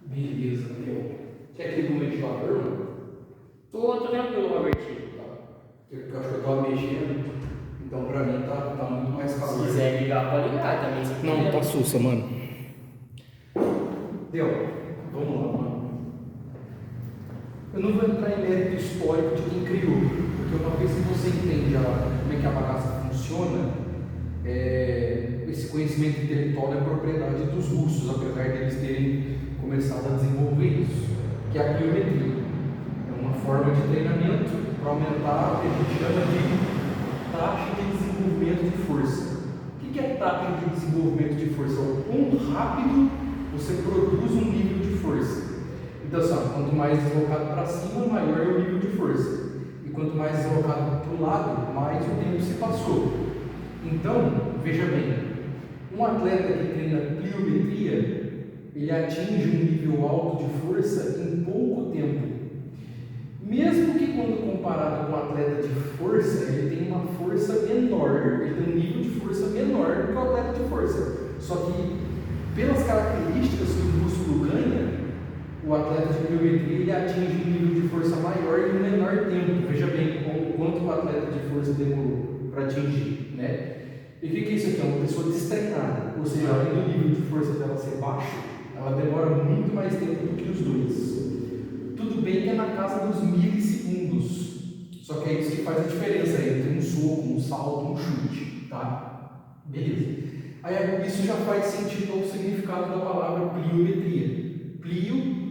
Beleza, meu. Quer aquele do ventilador, mano? Tô tranquilo, Robertinho. Porque eu acho que eu tava mexendo, então pra mim tá muito mais Se calor. quiser ligar, pode ligar também. Se Não, quiser. tá sussa, mano. Deu. Vamos lá, mano. Eu não vou entrar em mérito histórico de quem criou, porque uma vez que você entende como é que a bagaça funciona, esse conhecimento intelectual é propriedade dos russos, apesar de eles terem começado a desenvolver isso, que é a pliometria. É uma forma de treinamento para aumentar o que a gente chama de taxa de desenvolvimento de força. O que é taxa de desenvolvimento de força? É o quão rápido você produz um nível de força. Então, assim, quanto mais deslocado para cima, maior é o nível de força. E quanto mais deslocado para o lado, mais o tempo se passou. Então, veja bem, um atleta que treina pliometria, ele atinge um nível alto de força em pouco tempo. Mesmo que quando comparado com um atleta de força, ele tem uma força menor, ele tem um nível de força menor do que o atleta de força. Só que, pelas características que o músculo ganha, o atleta de pliometria ele atinge um nível de força maior em um menor tempo. Veja bem quanto o atleta de força demorou para atingir, né? E o que é isso aqui? É uma pessoa destreinada, ou seja, além do nível de força dela ser baixo, ela demora muito mais tempo do que os dois. Tudo bem que é na casa dos milissegundos, só que é isso que faz a diferença entre um soco, um salto, um chute, tá? Beleza. Aí isso já faz sentido ao significado da palavra pliometria. Plio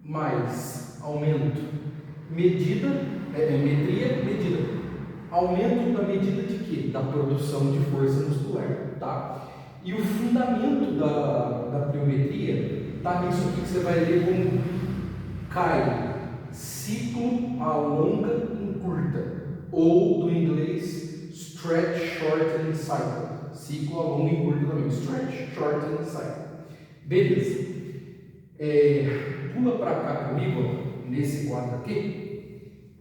mais aumento, medida, metria, medida. Aumento da medida de quê? Da produção de força muscular, tá? E o fundamento da pliometria está nisso aqui que você vai ler como CAI, ciclo alonga encurta, ou do inglês stretch, shorten, cycle. Ciclo alonga encurta também, stretch, shorten, cycle. Beleza. Pula para cá comigo, nesse quadro aqui,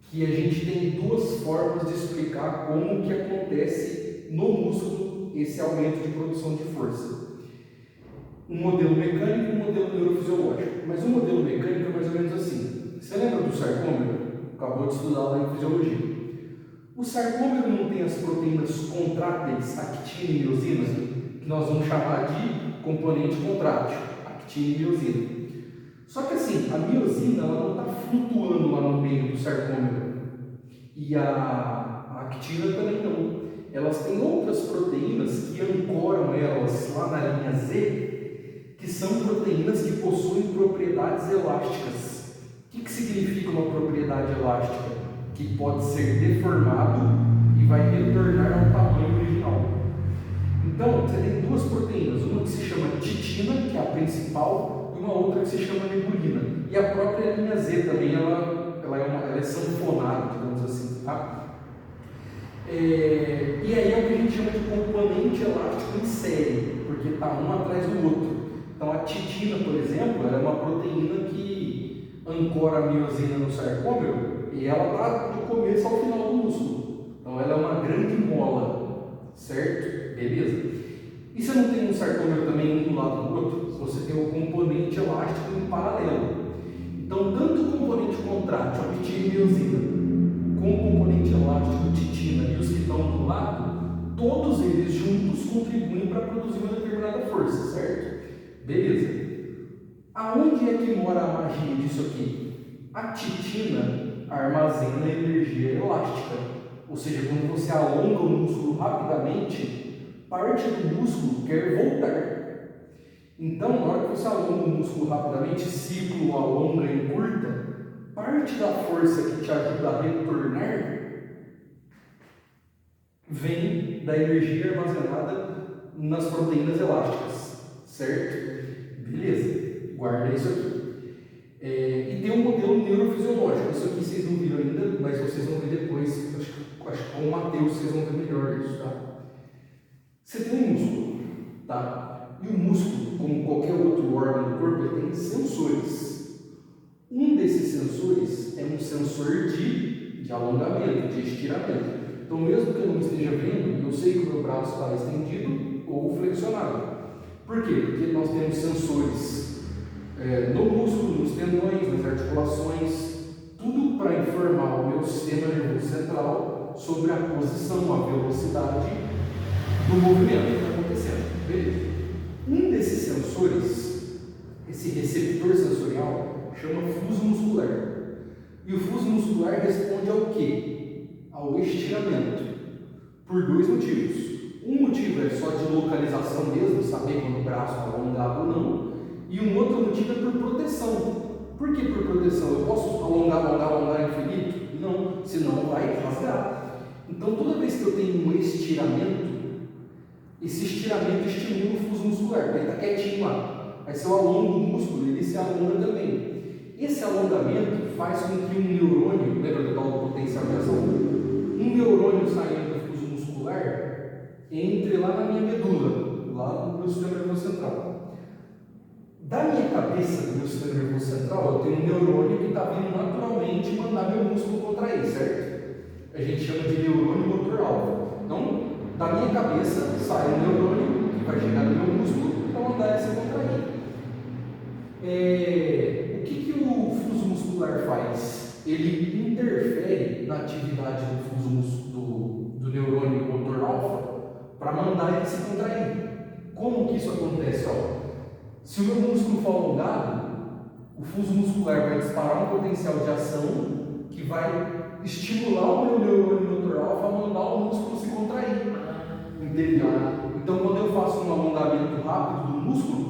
que a gente tem duas formas de explicar como que acontece no músculo esse aumento de produção de força. Um modelo mecânico e um modelo neurofisiológico. Mas o modelo mecânico é mais ou menos assim. Você lembra do sarcômero? Acabou de estudar lá em fisiologia. O sarcômero não tem as proteínas contráteis, actina e miosina, que nós vamos chamar de componente contrátil, actina e miosina. Só que assim, a miosina ela não está flutuando lá no meio do sarcômero. E a actina também não. Elas têm outras proteínas que ancoram elas lá na linha Z, que são proteínas que possuem propriedades elásticas. O que significa uma propriedade elástica? Que pode ser deformado e vai retornar ao tamanho original. Então, você tem duas proteínas, uma que se chama titina, que é a principal, e uma outra que se chama nebulina. E a própria linha Z também, ela é sanfonada, digamos assim, tá? E aí é o que a gente chama de componente elástico em série, porque está um atrás do outro. Então a titina, por exemplo, ela é uma proteína que ancora a miosina no sarcômero e ela está do começo ao final do músculo. Então ela é uma grande mola, certo? Beleza? E você não tem um sarcômero também um do lado do outro? Você tem o componente elástico em paralelo. Então tanto o componente contrátil, actina e miosina, com o componente elástico, titina e os que estão do lado, todos eles juntos contribuem para produzir uma determinada força, certo? Beleza. Aonde é que mora a magia disso aqui? A titina armazena energia elástica, ou seja, quando você alonga o músculo rapidamente, parte do músculo quer voltar. Então, na hora que você alonga o músculo rapidamente, ciclo alonga e encurta, parte da força que te ajuda a retornar vem da energia armazenada nas proteínas elásticas, certo? Beleza, guarda isso aqui. E tem um modelo neurofisiológico, isso aqui vocês não viram ainda, mas vocês vão ver depois, acho que com o Matheus vocês vão ver melhor isso, tá? Você tem um músculo, tá? E o músculo, como qualquer outro órgão do corpo, ele tem sensores. Um desses sensores é um sensor de alongamento, de estiramento. Então, mesmo que eu não esteja vendo, eu sei que o meu braço está estendido ou flexionado. Por quê? Porque nós temos sensores no músculo, nos tendões, nas articulações, tudo para informar o meu sistema nervoso central sobre a posição, a velocidade do movimento que está acontecendo. Beleza? Um desses sensores, esse receptor sensorial, chama fuso muscular. E o fuso muscular responde ao quê? Ao estiramento, por dois motivos. Um motivo é só de localização mesmo, saber quando o braço está alongado ou não, e um outro motivo é por proteção. Por que por proteção? Eu posso alongar infinito? Não, senão vai rasgar. Então toda vez que eu tenho um estiramento, esse estiramento estimula o fuso muscular, ele está quietinho lá. Aí se eu alongo o músculo, ele se alonga também. Esse alongamento faz com que um neurônio, lembra do tal do potencial de ação? Um neurônio saindo do fuso muscular entre lá na minha medula, lá no meu sistema nervoso central. Da minha cabeça, do meu sistema nervoso central, eu tenho um neurônio que está vindo naturalmente mandar meu músculo contrair, certo? A gente chama de neurônio motor-alvo. Então, da minha cabeça sai um neurônio que vai chegar no meu músculo para mandar ele se contrair. O que o fuso muscular faz? Ele interfere na atividade do neurônio motor alfa para mandar ele se contrair. Como que isso acontece? Se o meu músculo for alongado, o fuso muscular vai disparar um potencial de ação que vai estimular o meu neurônio motor alfa a mandar o músculo se contrair. Entendeu? Então, quando eu faço um alongamento rápido do músculo,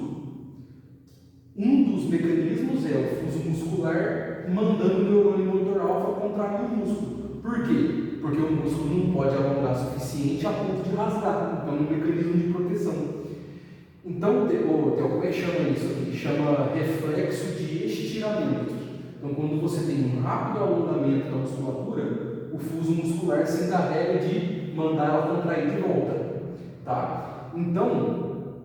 um dos mecanismos é o fuso muscular mandando o neurônio motor alfa contrair o músculo. Por quê? Porque o músculo não pode alongar o suficiente a ponto de rasgar. Então, é um mecanismo de proteção. Então, como é que chama isso aqui? Chama reflexo de estiramento. Então, quando você tem um rápido alongamento da musculatura, o fuso muscular se encarrega de mandar ela contrair de volta. Tá? Então,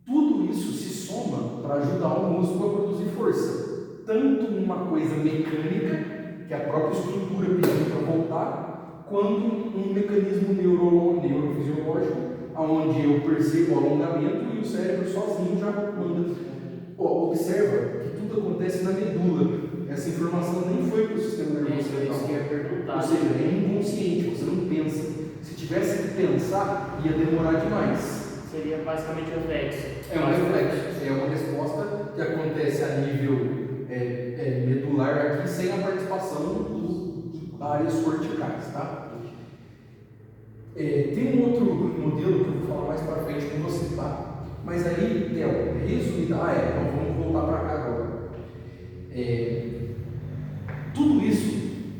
tudo isso se soma para ajudar o músculo a produzir força. Tanto uma coisa mecânica, que a própria estrutura pediu para voltar, quanto um mecanismo neurofisiológico, onde eu percebo o alongamento e o cérebro sozinho já manda. Observa que tudo acontece na medula. Essa informação nem foi para o sistema nervoso central. Ou seja, é inconsciente, você não pensa. Se tivesse que pensar, ia demorar demais. Seria basicamente um reflexo. É um reflexo, é uma resposta que acontece a nível medular aqui, sem a participação das áreas corticais, tá? Tem um outro modelo que eu vou falar mais para frente com você, tá? Mas aí, resumindo, então vamos voltar para cá agora. Tudo isso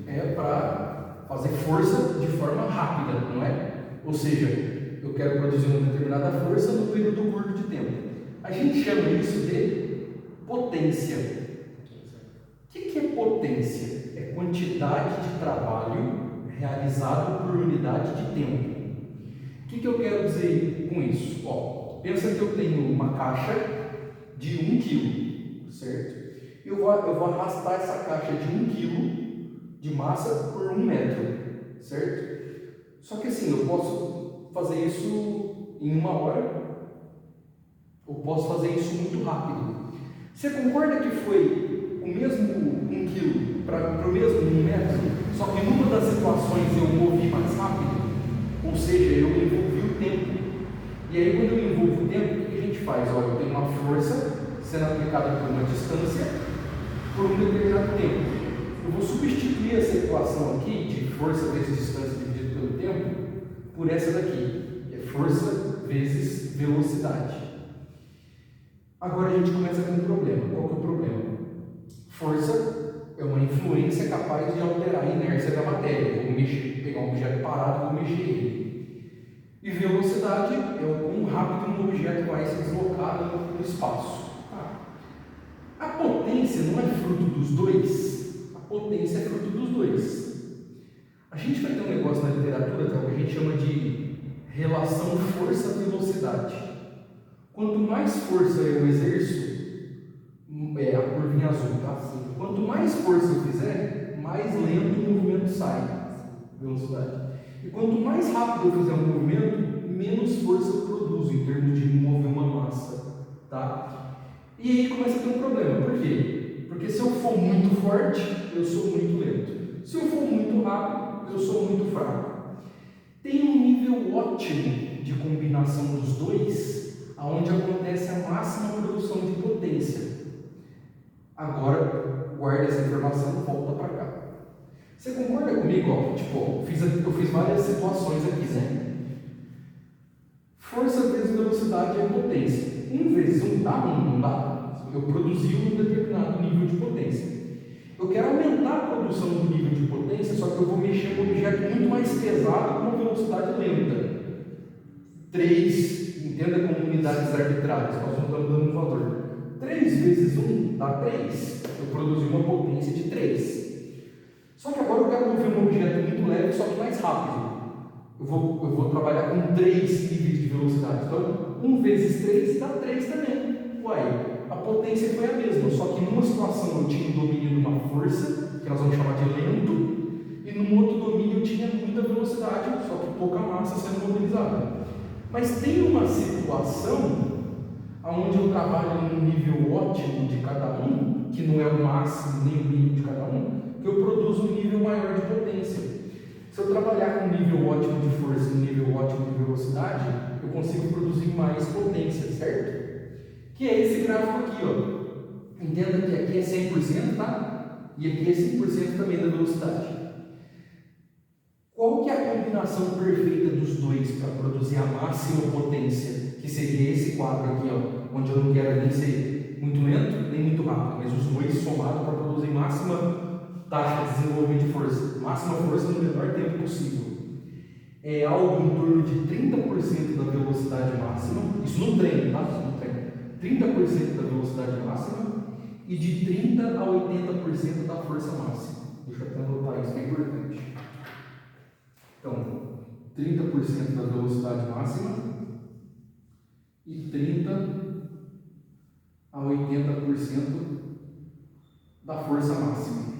é para fazer força de forma rápida, não é? Ou seja, eu quero produzir uma determinada força no período curto de tempo. A gente chama isso de potência. O que é potência? É quantidade de trabalho realizado por unidade de tempo. O que eu quero dizer com isso? Pensa que eu tenho uma caixa de 1 kg, certo? Eu vou arrastar essa caixa de 1 kg de massa por 1 metro, certo? Só que assim, eu posso fazer isso em 1 hora, ou posso fazer isso muito rápido. Você concorda que foi o mesmo 1 kg para o mesmo 1 metro, só que numa das situações eu movi mais rápido? Ou seja, eu envolvi o tempo. E aí, quando eu envolvo o tempo, o que a gente faz? Eu tenho uma força sendo aplicada por uma distância por um determinado tempo. Eu vou substituir essa equação aqui de força vezes distância dividido pelo tempo por essa daqui, que é força vezes velocidade. Agora a gente começa com um problema. Qual que é o problema? Força é uma influência capaz de alterar a inércia da matéria. Vou pegar um objeto parado e vou mexer ele. E velocidade é o quão rápido um objeto vai se deslocar no espaço. A potência não é fruto dos dois? A potência é fruto dos dois. A gente vai ter um negócio na literatura que a gente chama de relação força-velocidade. Quanto mais força eu exerço, a curvinha azul, tá? Quanto mais força eu fizer, mais lento o movimento sai, velocidade. E quanto mais rápido eu fizer um movimento, menos força eu produzo em termos de mover uma massa, tá? E aí começa a ter um problema. Por quê? Porque se eu for muito forte, eu sou muito lento. Se eu for muito rápido, eu sou muito fraco. Tem um nível ótimo de combinação dos dois, aonde acontece a máxima produção de potência. Agora, guarda essa informação e volta para cá. Você concorda comigo? Ó, tipo, eu fiz várias situações aqui, né? Força vezes velocidade é potência. 1 vezes 1 dá 1, não dá? Eu produzi um determinado nível de potência. Eu quero aumentar a produção do nível de potência, só que eu vou mexer com um objeto muito mais pesado com uma velocidade lenta. 3, entenda como unidades arbitrárias, nós não estamos dando um valor. 3 vezes 1 dá 3. Eu produzi uma potência de 3. Só que agora eu quero mover um objeto muito leve, só que mais rápido. Eu vou trabalhar com 3 níveis de velocidade. Então, 1 vezes 3 dá 3 também. Uai, a potência foi a mesma, só que numa situação eu tinha um domínio de uma força, que nós vamos chamar de lento, e num outro domínio eu tinha muita velocidade, só que pouca massa sendo mobilizada. Mas tem uma situação onde eu trabalho num nível ótimo de cada um, que não é o máximo nem o mínimo de cada um, que eu produzo um nível maior de potência. Se eu trabalhar com um nível ótimo de força e um nível ótimo de velocidade, eu consigo produzir mais potência, certo? Que é esse gráfico aqui, ó. Entenda que aqui é 100%, tá? E aqui é 100% também da velocidade. Qual que é a combinação perfeita dos dois para produzir a máxima potência? Que seria esse quadro aqui, ó, onde eu não quero nem ser muito lento, nem muito rápido, mas os dois somados para produzir máxima taxa de desenvolvimento de força, máxima força no menor tempo possível. É algo em torno de 30% da velocidade máxima, isso no treino, tá? Isso no treino. 30% da velocidade máxima e de 30% a 80% da força máxima. Deixa eu até anotar isso, que é importante. Então, 30% da velocidade máxima e 30% a 80% da força máxima.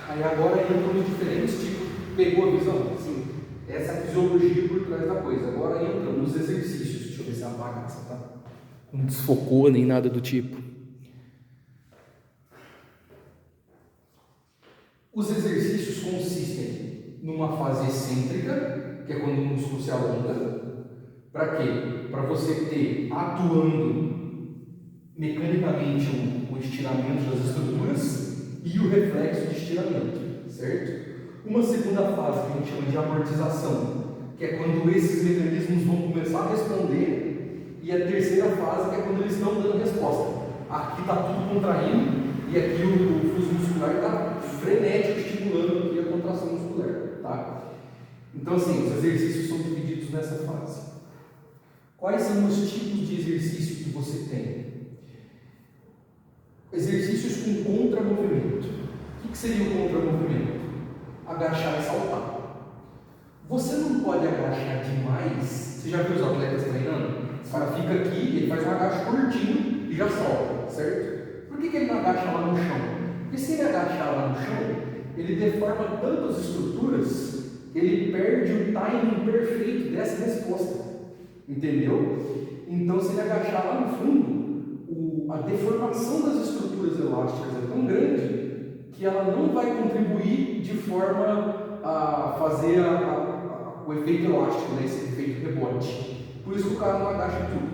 Aí agora entra nos diferentes tipos. Pegou a visão? Sim. Essa é a fisiologia por trás da coisa. Agora entra nos exercícios. Deixa eu ver se apaga essa, tá? Não desfocou nem nada do tipo. Os exercícios consistem numa fase excêntrica, que é quando o músculo se alonga. Para quê? Para você ter atuando mecanicamente o estiramento das estruturas e o reflexo de estiramento, certo? Uma segunda fase que a gente chama de amortização, que é quando esses mecanismos vão começar a responder, e a terceira fase que é quando eles estão dando resposta. Aqui está tudo contraindo e aqui o fluxo muscular está frenético, estimulando aqui a contração muscular, tá? Então assim, os exercícios são divididos nessa fase. Quais são os tipos de exercício que você tem? Exercícios com contramovimento. O que seria o contramovimento? Agachar e saltar. Você não pode agachar demais. Você já viu os atletas treinando? O cara fica aqui, ele faz um agacho curtinho e já solta, certo? Por que ele não agacha lá no chão? Porque se ele agachar lá no chão, ele deforma tanto as estruturas que ele perde o timing perfeito dessa resposta. Entendeu? Então, se ele agachar lá no fundo, a deformação das estruturas elásticas é tão grande que ela não vai contribuir de forma a fazer o efeito elástico, né? Esse efeito rebote. Por isso que o cara não agacha tudo.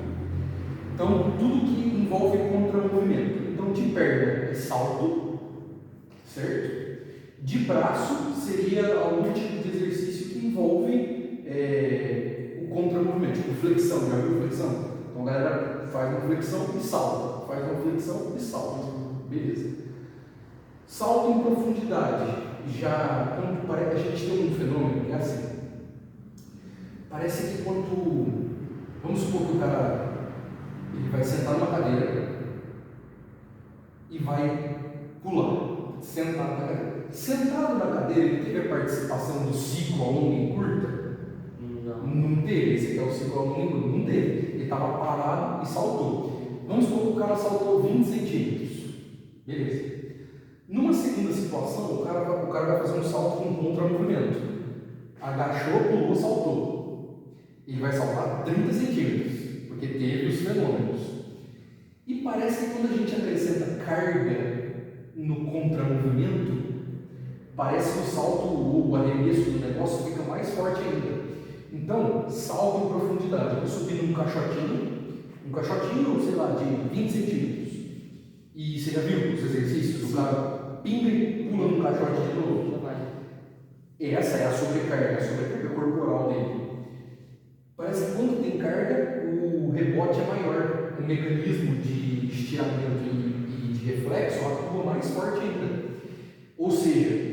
Então, tudo que envolve contramovimento. Então, de perna é salto, certo? De braço seria algum tipo de exercício que envolve o contramovimento, tipo flexão. Já viu flexão? Então, a galera faz uma flexão e salta. Faz uma flexão e salta. Beleza. Salto em profundidade. Já, quando parece, a gente tem um fenômeno que é assim. Parece que quando, vamos supor que o cara ele vai sentar numa cadeira e vai pular, sentado na cadeira. Sentado na cadeira, ele teve a participação do ciclo a longa e curta? Não teve. Esse aqui é o ciclo a longa e curta. Não teve. Ele estava parado e saltou. Vamos supor que o cara saltou 20 centímetros. Beleza. Numa segunda situação, o cara vai fazer um salto com contramovimento. Agachou, pulou, saltou. Ele vai saltar 30 centímetros, porque teve os fenômenos. parece que quando a gente acrescenta carga no contramovimento, parece que o salto ou o arremesso do negócio fica mais forte ainda. Então, salto em profundidade. Eu vou subir num caixotinho, sei lá, de 20 centímetros. E você já viu os exercícios? O cara pinga e pula num caixote de novo. Essa é a sobrecarga corporal dele. Parece que quando tem carga, o rebote é maior. O mecanismo de estiramento e de reflexo atua mais forte ainda. Ou seja,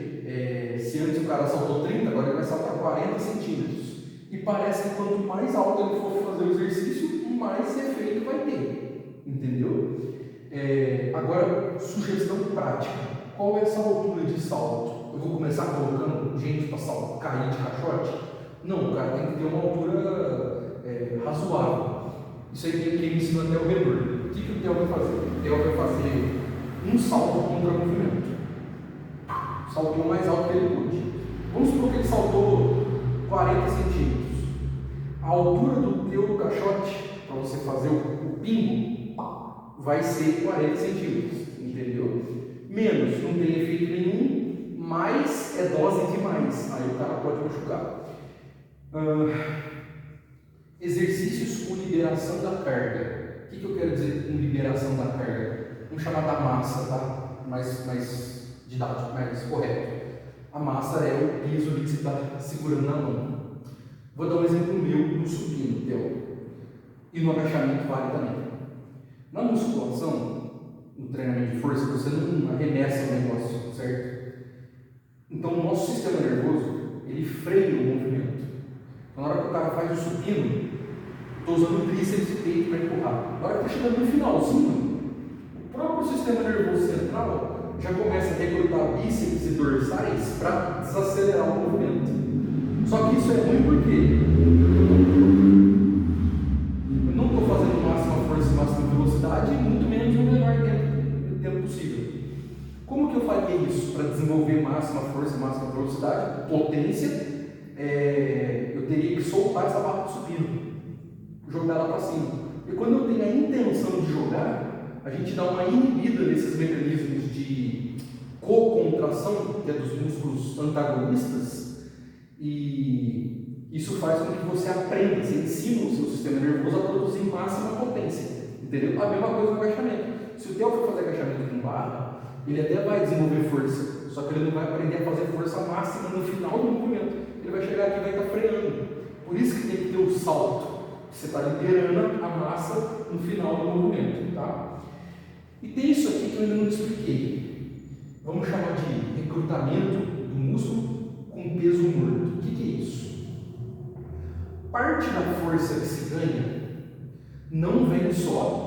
se antes o cara saltou 30, agora ele vai saltar 40 centímetros. E parece que quanto mais alto ele for fazer o exercício, mais efeito vai ter. Entendeu? Agora, sugestão prática. Qual é essa altura de salto? Eu vou começar colocando gente para cair de caixote? Não, o cara tem que ter uma altura razoável. Isso aí tem quem me ensina até o Reber. O que o Theo vai fazer? O Theo vai fazer um salto contra movimento. Saltou o mais alto que ele pôde. Vamos supor que ele saltou 40 centímetros. A altura do teu caixote, para você fazer o pingo, vai ser 40 centímetros. Entendeu? Menos, não tem efeito nenhum, mais é dose demais. Aí o cara pode machucar. Exercícios com liberação da carga. O que eu quero dizer com liberação da carga? Vamos chamar da massa, tá? Mais didático, mais correto. A massa é o peso que você está segurando na mão. Vou dar um exemplo meu no supino, Theo. E no agachamento vale também. Na musculação, no treinamento de força, você não arremessa o negócio, certo? Então o nosso sistema nervoso, ele freia o movimento. Então, na hora que o cara faz o supino, estou usando o tríceps e peito para empurrar. Na hora que está chegando no finalzinho, o próprio sistema nervoso central já começa a recrutar bíceps e dorsais para desacelerar o movimento. Só que isso é ruim porque eu não estou fazendo máxima força e máxima velocidade, muito menos no menor tempo possível. Como que eu faria isso para desenvolver máxima força e máxima velocidade? Potência. Eu teria que soltar essa barra de supino, jogar ela para cima. E quando eu tenho a intenção de jogar, a gente dá uma inibida nesses mecanismos de co-contração, que é dos músculos antagonistas, e isso faz com que você aprenda, você ensina o seu sistema nervoso a produzir máxima potência. Entendeu? A mesma coisa no agachamento. Se o Theo for fazer agachamento com barra, ele até vai desenvolver força, só que ele não vai aprender a fazer força máxima no final do movimento. Ele vai chegar aqui e vai estar freando. Por isso que tem que ter o salto. Você está liberando a massa no final do movimento. Tá? E tem isso aqui que eu ainda não expliquei. Vamos chamar de recrutamento do músculo com peso morto. O que é isso? Parte da força que se ganha não vem só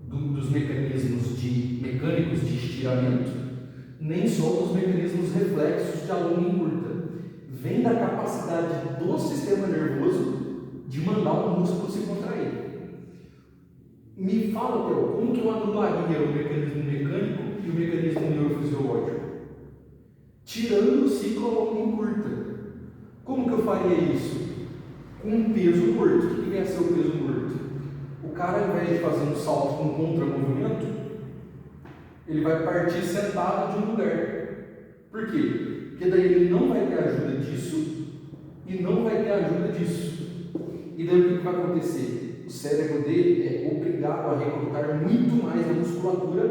dos mecanismos mecânicos de estiramento, nem só dos mecanismos reflexos de alonga e curta. Vem da capacidade do sistema nervoso de mandar o músculo se contrair. Me fala, Theo, como que eu anularia o mecanismo mecânico e o mecanismo neurofisiológico? Tirando o ciclo alonga e curta. Como que eu faria isso? Com um peso morto. O que vem a ser o peso morto? O cara, ao invés de fazer um salto com contramovimento, ele vai partir sentado de um lugar. Por quê? Porque daí ele não vai ter ajuda disso e não vai ter ajuda disso. E daí o que vai acontecer? O cérebro dele é obrigado a recrutar muito mais a musculatura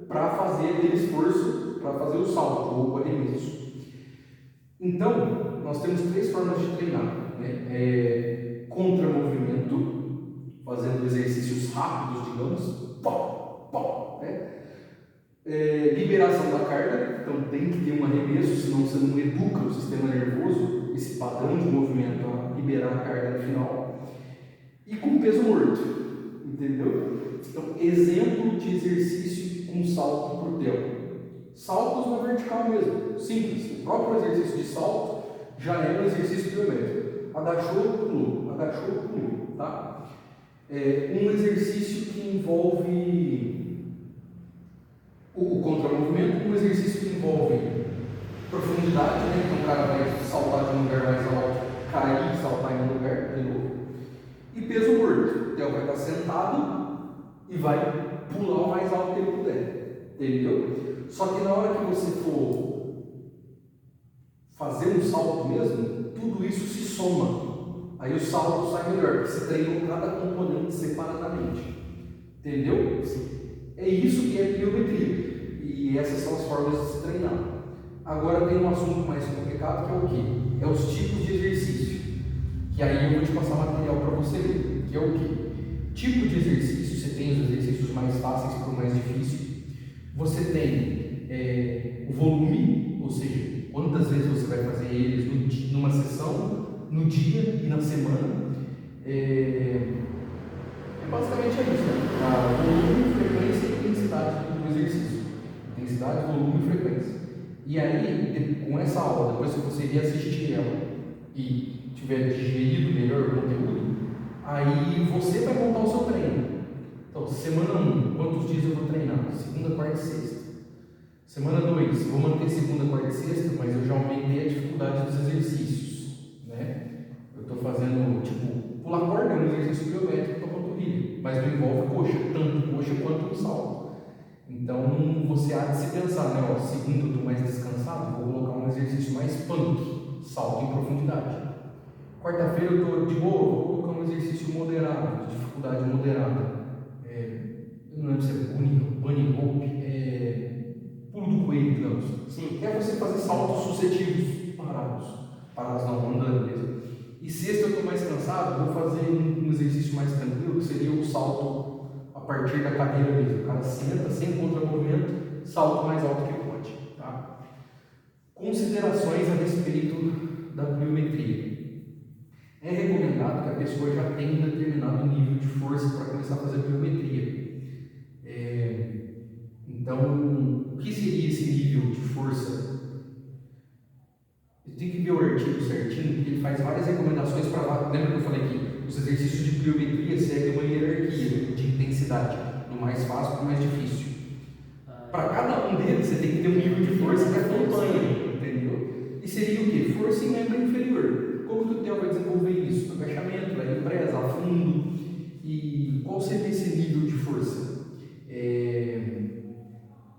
para fazer aquele esforço, para fazer o salto ou o arremesso. Então, nós temos 3 formas de treinar. Contramovimento, fazendo exercícios rápidos, digamos, liberação da carga, então tem que ter um arremesso, senão você não educa o sistema nervoso, esse padrão de movimento, a liberar a carga no final, e com peso morto, entendeu? Então, exemplo de exercício com salto por tempo. Saltos na vertical mesmo, simples. O próprio exercício de salto já é um exercício biométrico. Agachou, pulou, tá? Um exercício que envolve o contramovimento, um exercício que envolve profundidade, né? Então o cara vai saltar de um lugar mais alto, cair e saltar em um lugar de novo. E peso morto. O Theo vai estar sentado e vai pular o mais alto que ele puder, entendeu? Só que na hora que você for fazer um salto mesmo, tudo isso se soma. Aí o salto sai melhor, porque você treinou cada componente separadamente. Entendeu? É isso que é pliometria. E essas são as formas de se treinar. Agora tem um assunto mais complicado que é o quê? É os tipos de exercício. Que aí eu vou te passar material para você ver. Que é o quê? Tipo de exercício, você tem os exercícios mais fáceis para o mais difícil. Você tem o volume, ou seja, quantas vezes você vai fazer eles numa sessão, no dia e na semana. Basicamente é isso, né? Volume, frequência e intensidade do exercício. Intensidade, volume e frequência. E aí, com essa aula, depois que você vier assistir ela e tiver digerido melhor o conteúdo, aí você vai montar o seu treino. Então, semana 1, quantos dias eu vou treinar? Segunda, quarta e sexta. Semana 2, vou manter segunda, quarta e sexta, mas eu já aumentei a dificuldade dos exercícios, né? Eu estou fazendo, tipo, pular corda é um exercício biométrico para panturrilha, mas não envolve coxa, tanto coxa quanto o salto. Então, você há de se pensar, né? Ó, segunda eu estou mais descansado, vou colocar um exercício mais punk, salto em profundidade. Quarta-feira eu estou de boa, vou colocar um exercício moderado, de dificuldade moderada. Eu não lembro se é bunny rope, pulo do coelho, digamos. Sim. É você fazer saltos sucessivos, parados não, andando mesmo. E sexta eu estou mais cansado, vou fazer um exercício mais tranquilo, que seria o salto a partir da cadeira mesmo. O cara senta, sem contra-movimento, salto mais alto que pode. Tá? Considerações a respeito da pliometria. É recomendado que a pessoa já tenha um determinado nível de força para começar a fazer pliometria. Então, o que seria esse nível de força? Tem que ver o artigo certinho, porque ele faz várias recomendações para. Lembra que eu falei que os exercícios de pliometria seguem uma hierarquia de intensidade, do mais fácil para o mais difícil. Para cada um deles, você tem que ter um nível de força que acompanha, entendeu? E seria o quê? Força em membro inferior. Como que o Theo vai desenvolver isso? Agachamento, leve presa, a fundo. E qual seria esse nível de força?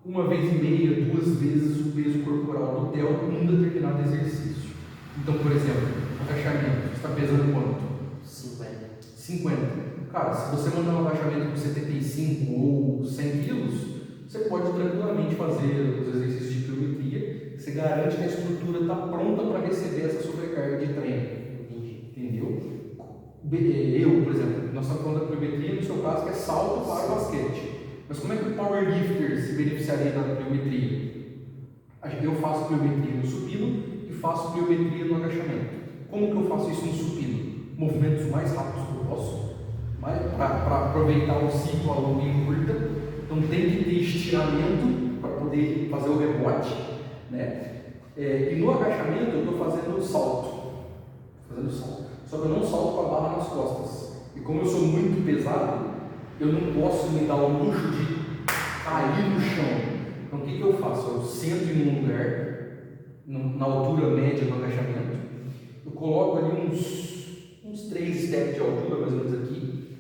Uma vez e meia, 2 vezes o peso corporal do Theo num determinado exercício. Então, por exemplo, agachamento, você está pesando quanto? 50. Cara, se você mandar um agachamento com 75 ou 100 quilos, você pode tranquilamente fazer os exercícios de pliometria. Você garante que a estrutura está pronta para receber essa sobrecarga de treino. Entendeu? Eu, por exemplo, nós estamos falando da pliometria, no seu caso, que é salto para o basquete. Mas como é que o powerlifter se beneficiaria da pliometria? Eu faço pliometria no supino e faço pliometria no agachamento. Como que eu faço isso no supino? Movimentos mais rápidos que eu posso, para aproveitar o ciclo a longa e curta. Então tem que ter estiramento para poder fazer o rebote, né? E no agachamento eu estou fazendo salto. Só que eu não salto com a barra nas costas. E como eu sou muito pesado, eu não posso me dar o luxo de cair no chão. Então o que eu faço? Eu sento em um lugar, na altura média do agachamento, eu coloco ali uns 3 steps de altura, mais ou menos aqui,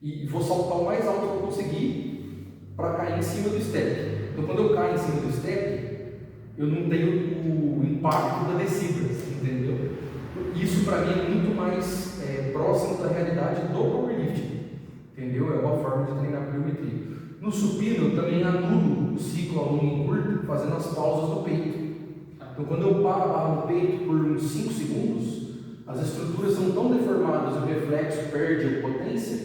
e vou saltar o mais alto que eu conseguir para cair em cima do step. Então quando eu caio em cima do step, eu não tenho o impacto da descida, entendeu? Isso para mim é muito mais próximo da realidade do powerlifting. Entendeu? É uma forma de treinar pliometria. No supino, eu também anulo o ciclo a longo e curto, fazendo as pausas no peito. Então, quando eu paro a barra no peito por uns 5 segundos, as estruturas são tão deformadas, o reflexo perde a potência,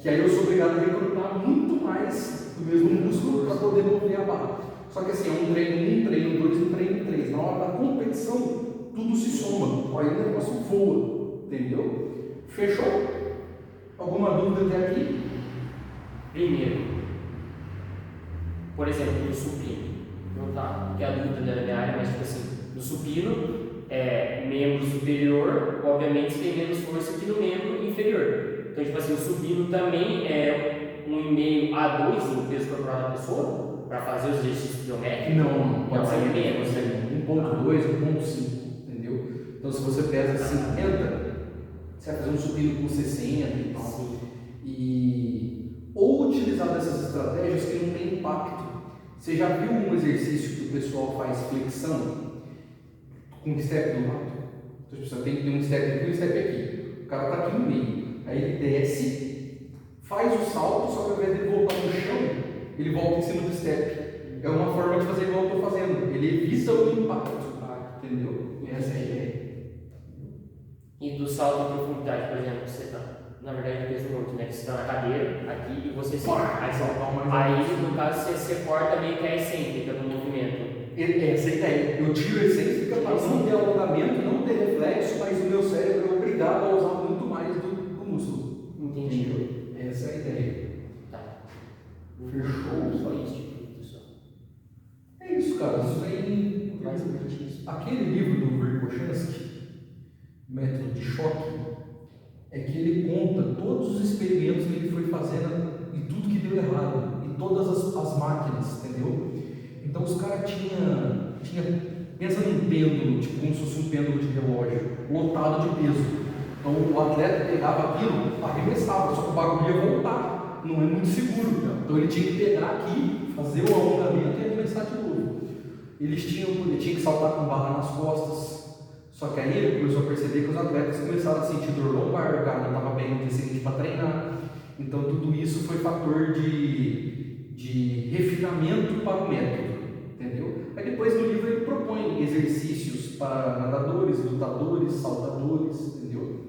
que aí eu sou obrigado a recrutar muito mais do mesmo músculo para poder mover a barra. Só que assim, é um treino 1, treino 2, um treino 3. Na hora da competição, tudo se soma. Aí o negócio voa. Entendeu? Fechou? Alguma dúvida até aqui? Primeiro, por exemplo, no supino. Não tá, porque a dúvida não é minha área, mas tipo assim, no supino, membro superior, obviamente tem menos força que no membro inferior. Então, tipo assim, o supino também é 1,5 a 2 no peso corporal da pessoa, para fazer os exercícios biométricos? Não, pode ser menos. 1,2, 1,5, entendeu? Então, se você pesa 50, você vai fazer um supino com 60 e tal. Ou utilizar utilizar dessas estratégias que não tem impacto. Você já viu um exercício que o pessoal faz flexão com step do lado? Então, você tem que ter um step aqui e um step aqui. O cara está aqui no meio. Aí ele desce, faz o salto, só que ao invés de ele voltar no chão, ele volta em cima do step. É uma forma de fazer igual eu estou fazendo. Ele evita o impacto. Entendeu? Essa é a ideia. E do salto de profundidade, por exemplo, você está, na verdade, o peso morto, né? Você está na cadeira, aqui, e você aí no caso, você corta meio que a excêntrica do movimento. Essa é a ideia. Eu tiro a excêntrica para não ter alongamento, não ter reflexo, mas o meu cérebro é obrigado a usar muito mais do músculo. Entendi. Essa é a ideia. Tá. Fechou? Só isso, tipo, só. É isso, cara. Isso aí. Basicamente isso. Aquele livro do Verkhoshansky, Método de Choque, é que ele conta todos os experimentos que ele foi fazendo e tudo que deu errado, e todas as máquinas, entendeu? Então os caras tinha pensa num pêndulo, tipo como se fosse um pêndulo de relógio, lotado de peso. Então o atleta pegava aquilo, arremessava, só que o bagulho ia voltar, não é muito seguro. Então ele tinha que pegar aqui, fazer o alongamento e arremessar de novo. Ele tinha que saltar com barra nas costas. Só que aí ele começou a perceber que os atletas começaram a sentir dor lombar, o cara não estava bem no dia seguinte para treinar. Então tudo isso foi fator de refinamento para o método, entendeu? Aí depois no livro ele propõe exercícios para nadadores, lutadores, saltadores, entendeu?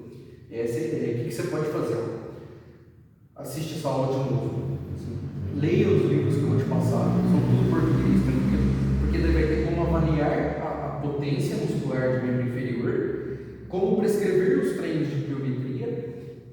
Essa é a ideia. O que você pode fazer? Assiste essa aula de novo. Leia os livros que eu vou te passar, são tudo português, tranquilo. Porque daí vai ter como avaliar a potência muscular do membro inferior, como prescrever os treinos de pliometria,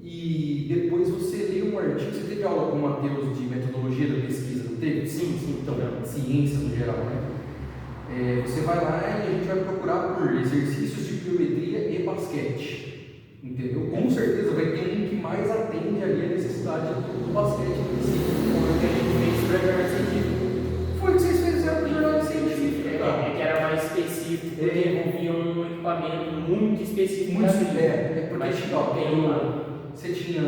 e depois você lê um artigo. Você teve aula com o Matheus de metodologia da pesquisa, não teve? Sim, então. Ciência no geral, né? Você vai lá e a gente vai procurar por exercícios de pliometria e basquete, entendeu? Com certeza vai ter um que mais atende ali a necessidade do basquete em si. Foi o que a gente fez para a jornada científica. Foi o que vocês fizeram para a jornada científica. É que era mais específico, porque envolvia um equipamento muito específico. Você tinha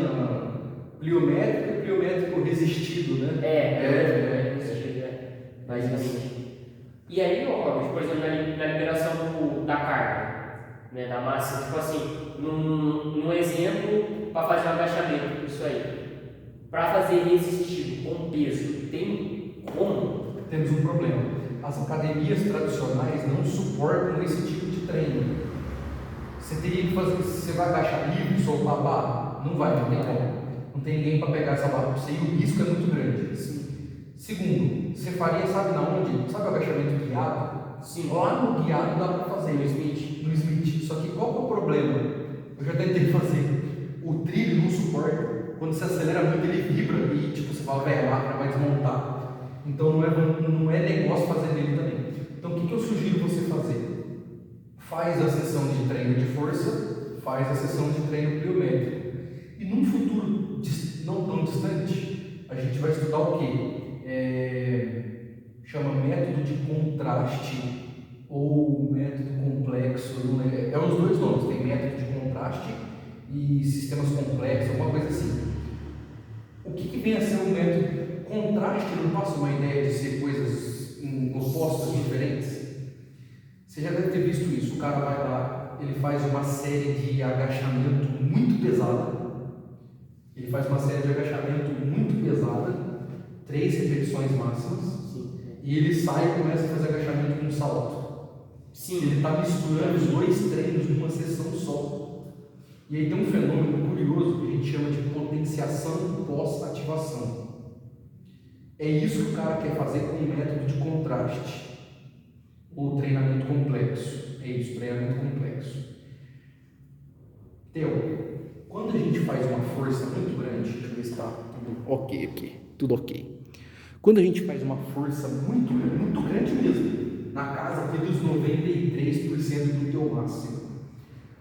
pliométrico e pliométrico resistido, né? Basicamente. E aí, por exemplo, na liberação da carga, né, da massa, tipo assim, num exemplo, para fazer um agachamento, isso aí, para fazer resistido com peso, tem como? Temos um problema. As academias tradicionais não suportam esse tipo de treino. Você teria que fazer, você vai agachar livre, soltar a barra? Não vai, não tem como. Não tem ninguém para pegar essa barra para você e o risco é muito grande. Segundo, você faria, sabe na onde? Sabe o agachamento guiado? Sim. Lá no guiado dá para fazer, no Smith. Só que qual que é o problema? Eu já tentei fazer. O trilho não suporta. Quando você acelera muito, ele vibra e tipo, você vai, velho, a máquina vai desmontar. Então não é negócio fazer nele também. Então o que eu sugiro você fazer? Faz a sessão de treino de força, faz a sessão de treino pliométrico. E num futuro não tão distante, a gente vai estudar o quê? Chama método de contraste ou método complexo. É os dois nomes, tem método de contraste e sistemas complexos, alguma coisa assim. O que vem a ser um método? Contraste não passa uma ideia de ser coisas em opostos diferentes? Você já deve ter visto isso. O cara vai lá, ele faz uma série de agachamento muito pesada. Ele faz uma série de agachamento muito pesada, 3 repetições máximas. Sim. E ele sai e começa a fazer agachamento com salto. Sim. Ele está misturando os dois treinos numa sessão só. E aí tem um fenômeno curioso que a gente chama de potenciação pós-ativação. É isso que o cara quer fazer com o método de contraste ou treinamento complexo. É isso, treinamento complexo. Quando a gente faz uma força muito grande, deixa eu ver se está tudo ok aqui, tudo ok. Quando a gente faz uma força muito grande mesmo, na casa aqui dos 93% do teu máximo,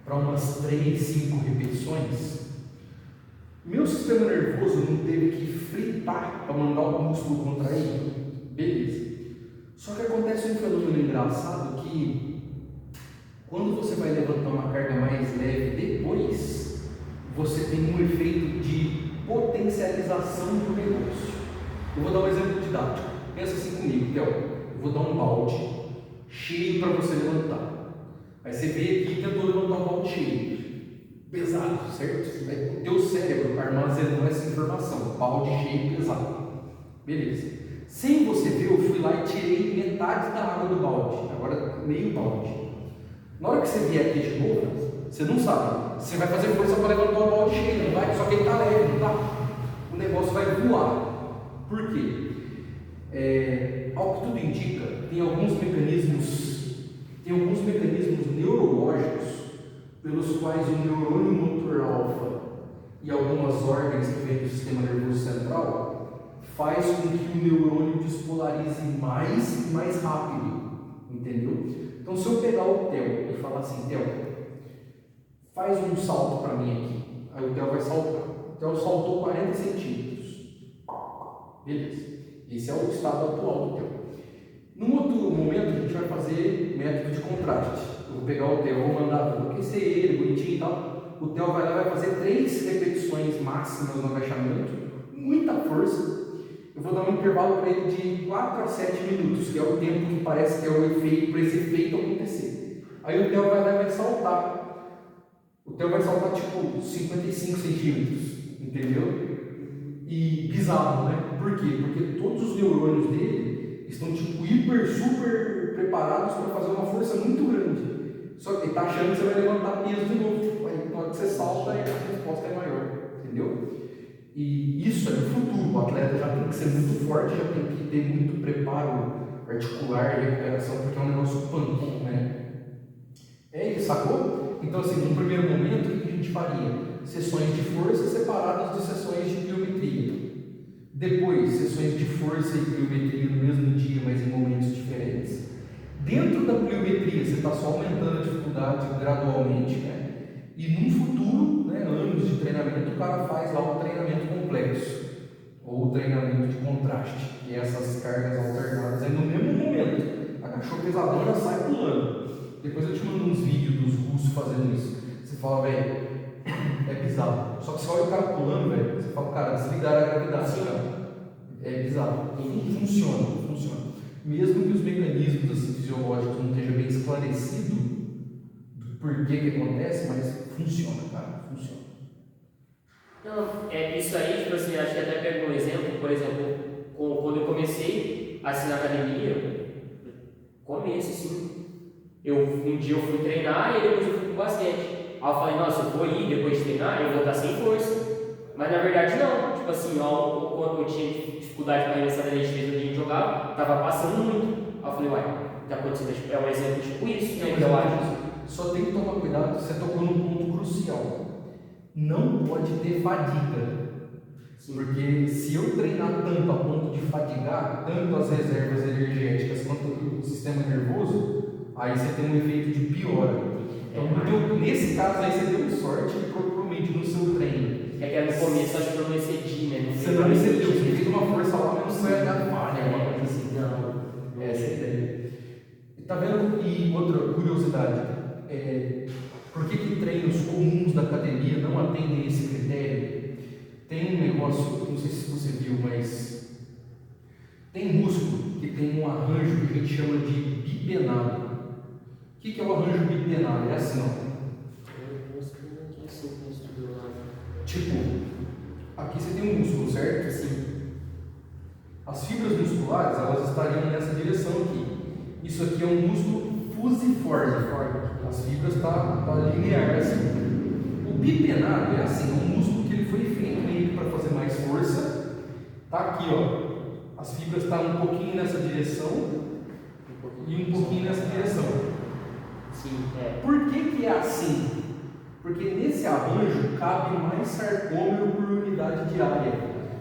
para umas 3, 5 repetições, meu sistema nervoso não teve que fritar para mandar o músculo contrair? Beleza. Só que acontece um fenômeno engraçado que quando você vai levantar uma carga mais leve depois, você tem um efeito de potencialização do negócio. Theo, eu vou dar um balde cheio para você levantar. Aí você veio aqui e tentou levantar um balde cheio. Pesado, certo? Aí o teu cérebro armazenou essa informação. Balde cheio, pesado. Beleza. Sem você ver, eu fui lá e tirei metade da água do balde. Agora meio balde. Na hora que você vier aqui de novo, você não sabe. Você vai fazer força para levantar o balde cheio, não vai? Só que ele está leve, não tá? O negócio vai voar. Por quê? Ao que tudo indica, tem alguns mecanismos neurológicos pelos quais o neurônio motor alfa e algumas ordens que vêm do sistema nervoso central faz com que o neurônio despolarize mais e mais rápido, entendeu? Então, se eu pegar o Theo e falar assim, Theo, faz um salto para mim aqui, aí o Theo vai saltar. O Theo saltou 40 centímetros. Beleza. Esse é o estado atual do Theo. Num outro momento, a gente vai fazer método de contraste. Eu vou pegar o Theo, vou mandar, vou aquecer ele, bonitinho e tal. O Theo vai lá e vai fazer 3 repetições máximas no agachamento, muita força. Eu vou dar um intervalo para ele de 4 a 7 minutos, que é o tempo que parece que é o efeito, para esse efeito acontecer. Aí o Theo vai lá e vai saltar. O Theo vai saltar tipo 55 centímetros, entendeu? E bizarro, né? Por quê? Porque todos os neurônios dele estão tipo hiper, super preparados para fazer uma força muito grande. Só que ele está achando que você vai levantar peso de novo. Aí na hora que você salta, a resposta é maior, entendeu? E isso é no futuro. O atleta já tem que ser muito forte, já tem que ter muito preparo articular e recuperação, porque é um negócio punk, né? É isso, sacou? Então, assim, no primeiro momento, o que a gente faria? Sessões de força separadas de sessões de pliometria. Depois, sessões de força e pliometria no mesmo dia, mas em momentos diferentes. Dentro da pliometria, você está só aumentando a dificuldade gradualmente, né? E num futuro, né, anos de treinamento, o cara faz lá o treinamento complexo, ou o treinamento de contraste, que é essas cargas alternadas. Aí no mesmo momento, agachou pesadão, já sai pulando. Depois eu te mando uns vídeos dos russos fazendo isso. Você fala, velho, é bizarro. Só que você olha o cara pulando, velho, você fala, cara, desligar a gravidade. Sim, é bizarro. Funciona. Mesmo que os mecanismos assim, fisiológicos não estejam bem esclarecidos do porquê que acontece, mas funciona, cara, funciona. Não, isso aí, tipo assim, acho que até pego um exemplo, por exemplo, quando eu comecei a assinar academia, começo assim, um dia eu fui treinar e depois eu fui pro basquete. Aí eu falei, nossa, eu vou ir depois de treinar, eu vou estar sem força. Mas na verdade não, tipo assim, quando eu tinha dificuldade para arremessar da linha de 3 onde a gente jogava, tava passando muito. Aí eu falei, uai, tá acontecendo, é um exemplo tipo isso, né? Eu acho. Só tem que tomar cuidado, você tocou num ponto crucial. Não pode ter fadiga. Sim. Porque se eu treinar tanto a ponto de fadigar, tanto as reservas energéticas quanto o sistema nervoso, aí você tem um efeito de piora. Então, nesse caso aí você deu sorte e provavelmente no seu treino. É que no começo acho que eu não excedi, né? Você não excedeu, você fez uma força lá, mas não foi a falha, alguma coisa assim. Não. Essa é a ideia. Tá vendo? E outra curiosidade, por que treinos comuns da academia não atendem esse critério? Tem um negócio, não sei se você viu, mas tem músculo que tem um arranjo que a gente chama de bipenado. O que é o arranjo bipenado? É assim, ó. Tipo, aqui você tem um músculo, certo? Sim. As fibras musculares, elas estariam nessa direção aqui. Isso aqui é um músculo fusiforme. As fibras tá linear assim. O bipenado é assim, é um músculo que ele foi feito meio para fazer mais força. Tá aqui, ó. As fibras estão um pouquinho nessa direção e um pouquinho nessa direção. Sim, é. Por que é assim? Porque nesse arranjo cabe mais sarcômero por unidade de área.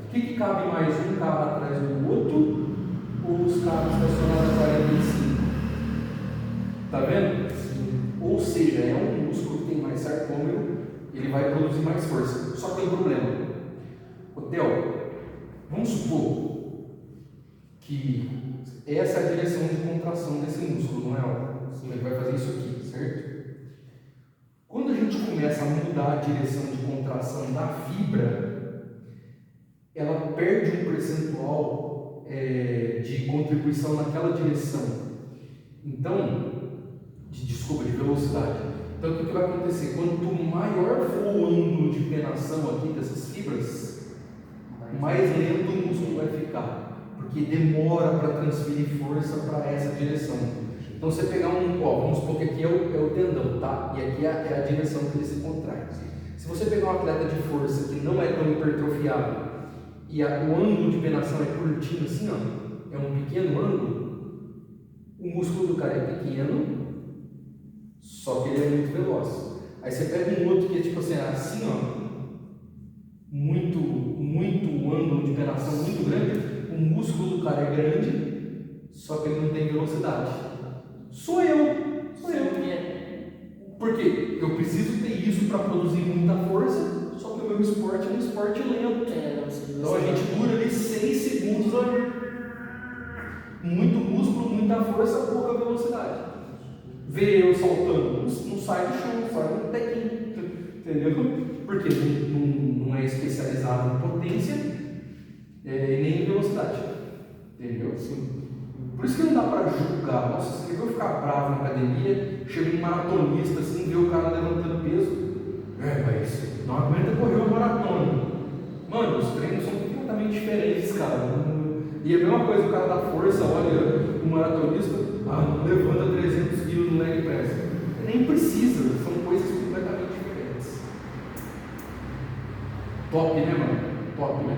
O que cabe mais? Um cabe atrás do outro ou os cabos estacionados ali em cima? Tá vendo? Sim. Ou seja, é um músculo que tem mais sarcômero, ele vai produzir mais força. Só que tem um problema. Theo, vamos supor que essa é a direção de contração desse músculo, não é? Sim. Ele vai fazer isso aqui, certo? Quando a gente começa a mudar a direção de contração da fibra, ela perde um percentual de contribuição naquela direção. Então, de velocidade. Então, o que vai acontecer? Quanto maior for o ângulo de penação aqui dessas fibras, mais lento o músculo vai ficar, porque demora para transferir força para essa direção. Então, você pegar vamos supor que aqui é o tendão, tá? E aqui é a direção que ele se contrai. Se você pegar um atleta de força que não é tão hipertrofiado e o ângulo de penação é curtinho assim, ó, é um pequeno ângulo, o músculo do cara é pequeno, só que ele é muito veloz. Aí você pega um outro que é tipo assim, ó, muito ângulo de penação muito grande, o músculo do cara é grande, só que ele não tem velocidade. Sou eu. Porque eu preciso ter isso para produzir muita força, só que o meu esporte é um esporte lento. Então a gente dura ali 6 segundos, muito músculo, muita força, pouca velocidade. Vê eu saltando, não sai do chão, sai um tequinho, entendeu? Porque não é especializado em potência e nem em velocidade, entendeu? Sim. Por isso que não dá para julgar. Nossa, você quer ficar bravo na academia, chega um maratonista assim, vê o cara levantando peso, mas não aguenta correr uma maratona. Mano, os treinos são completamente diferentes, cara. E a mesma coisa, o cara da força, olha, o maratonista, não levanta 300 kg no leg press. Nem precisa, são coisas completamente diferentes. Top, né, mano? Top, né?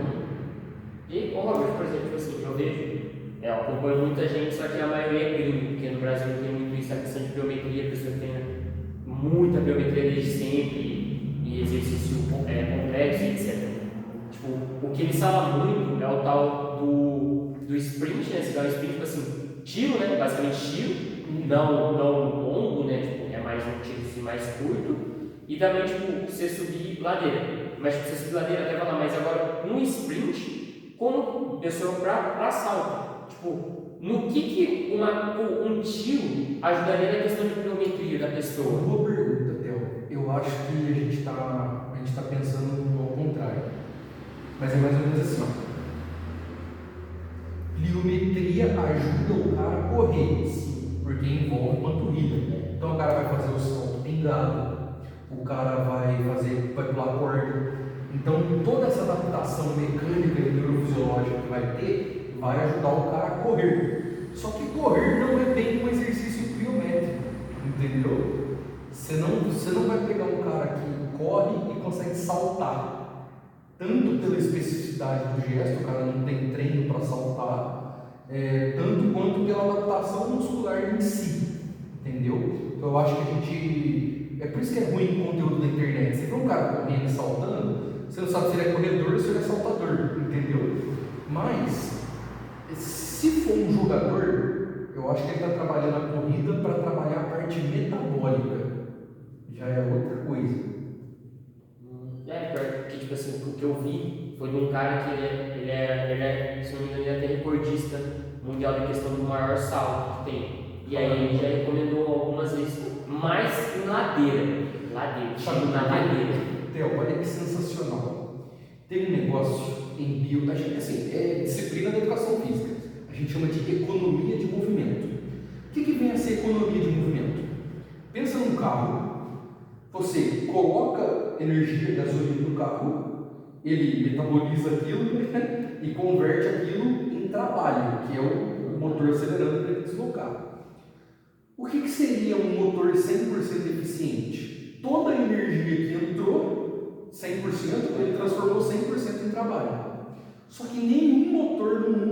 E, Robert, por exemplo, assim, eu vejo, eu acompanho muita gente, só que a maioria é gringo, porque no Brasil tem muito isso, a questão de biometria, a pessoa tem muita biometria desde sempre, e exercício complexo, etc. Tipo, o que eles falam muito é o tal do sprint, né? Você dá um sprint, tipo assim, tiro, né? Basicamente tiro, não longo, né? Tipo, é mais um tiro assim, mais curto, e também, tipo, você subir ladeira. Mas tipo, você subir ladeira até falar, mas agora um sprint, como pessoa para salto. Tipo, no que um tiro ajudaria na questão de biometria da pessoa? Boa pergunta, Theo. Eu acho que a gente está pensando ao contrário. Mas é mais ou menos assim, ó. Pliometria ajuda o cara a correr, sim, porque envolve panturrilha. Então o cara vai fazer o salto pingado, o cara vai pular corda. Então toda essa adaptação mecânica e neurofisiológica que vai ter, vai ajudar o cara a correr. Só que correr não é bem um exercício pliométrico, entendeu? Você não vai pegar um cara que corre e consegue saltar. Tanto pela especificidade do gesto, o cara não tem treino para saltar, tanto quanto pela adaptação muscular em si, entendeu? Então eu acho que a gente. É por isso que é ruim o conteúdo da internet. Você vê um cara correndo e saltando, você não sabe se ele é corredor ou se ele é saltador, entendeu? Mas, se for um jogador, eu acho que ele está trabalhando a corrida para trabalhar a parte metabólica, já é outra coisa. Pior que, tipo assim, o que eu vi foi de um cara que ele é, se não me engano, ele é até recordista mundial de questão do maior salto que tem. E aí ele já recomendou algumas vezes, mais em ladeira, chama na ladeira. Theo, olha que sensacional. Tem um negócio em bio, a gente, assim, é disciplina da educação física, a gente chama de economia de movimento. O que vem a ser economia de movimento? Pensa num carro. Você coloca energia e gasolina no carro, ele metaboliza aquilo, né, e converte aquilo em trabalho, que é o motor acelerando para ele deslocar. O que seria um motor 100% eficiente? Toda a energia que entrou, 100%, ele transformou 100% em trabalho. Só que nenhum motor no mundo